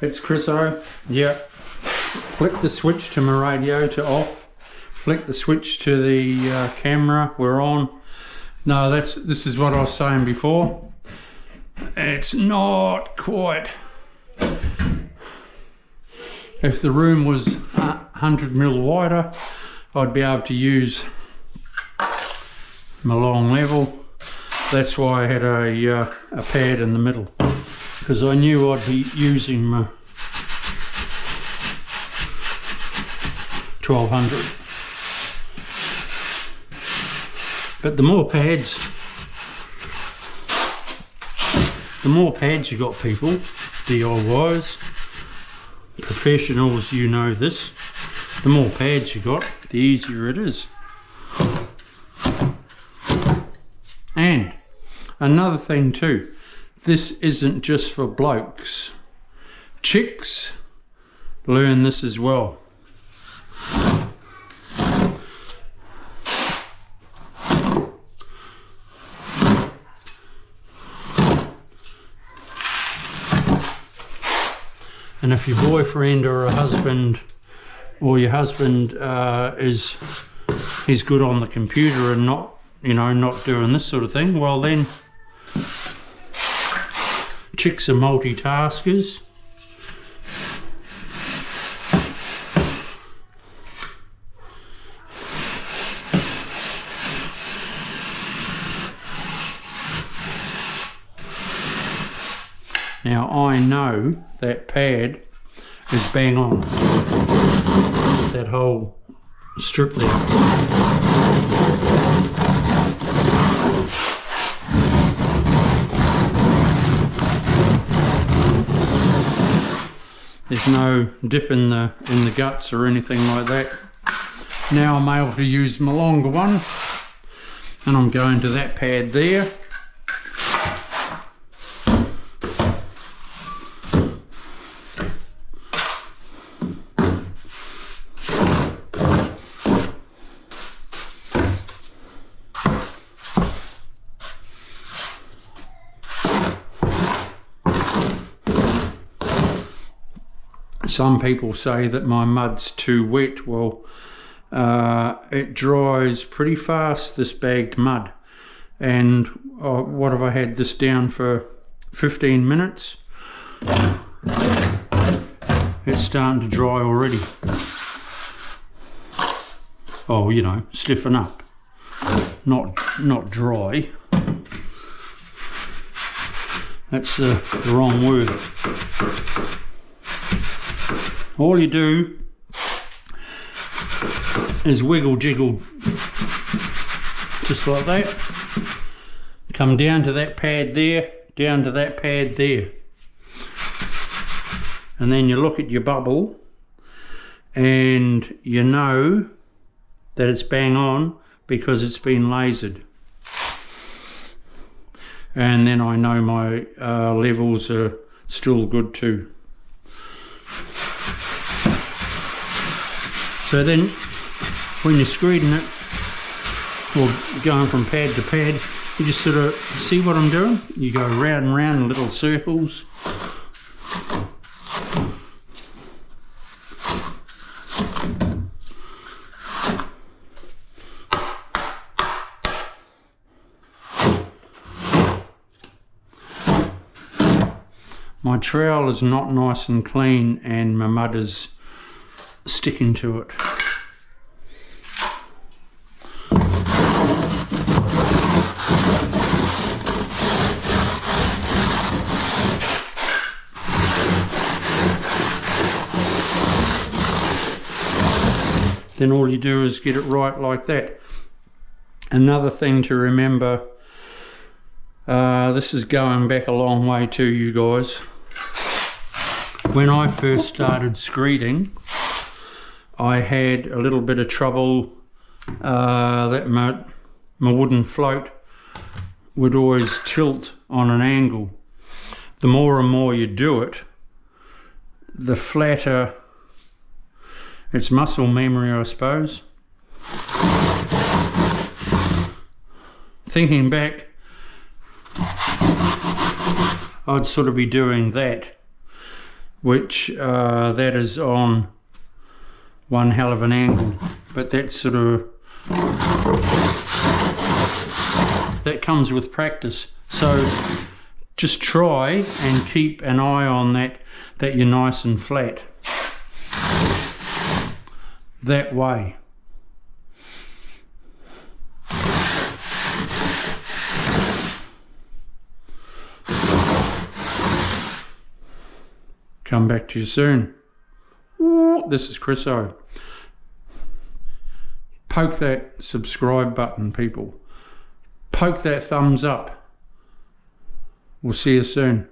It's Chris O. Yeah. Flick the switch to my radio to off. Flick the switch to the camera. We're on. No, this is what I was saying before. It's not quite. If the room was 100 mil wider, I'd be able to use my long level. That's why I had a pad in the middle, because I knew I'd be using my 1200. But the more pads you got, people, DIYs, professionals, you know this, the more pads you got, the easier it is. And another thing too, this isn't just for blokes. Chicks learn this as well. And if your boyfriend or a husband, or your husband he's good on the computer and not, you know, not doing this sort of thing, well then, chicks are multitaskers. Now I know that pad is bang on, that whole strip there. There's no dip in the guts or anything like that. Now I'm able to use my longer one, and I'm going to that pad there. Some people say that my mud's too wet. Well, it dries pretty fast, this bagged mud. And what have I had this down for 15 minutes? It's starting to dry already. Oh, you know, stiffen up. Not dry. That's the wrong word. All you do is wiggle jiggle just like that. Come down to that pad there, down to that pad there. And then you look at your bubble and you know that it's bang on because it's been lasered. And then I know my levels are still good too. So then, when you're screeding it, or going from pad to pad, you just sort of see what I'm doing. You go round and round in little circles. My trowel is not nice and clean, and my mud is sticking to it. Then all you do is get it right like that. Another thing to remember, this is going back a long way too, you guys. When I first started screeding, I had a little bit of trouble that my wooden float would always tilt on an angle. The more and more you do it, the flatter. It's muscle memory, I suppose. Thinking back, I'd sort of be doing that which that is on one hell of an angle, but that's sort of, that comes with practice. So just try and keep an eye on that you're nice and flat that way. Come back to you soon. Ooh, this is Chris O. Poke that subscribe button, people. Poke that thumbs up. We'll see you soon.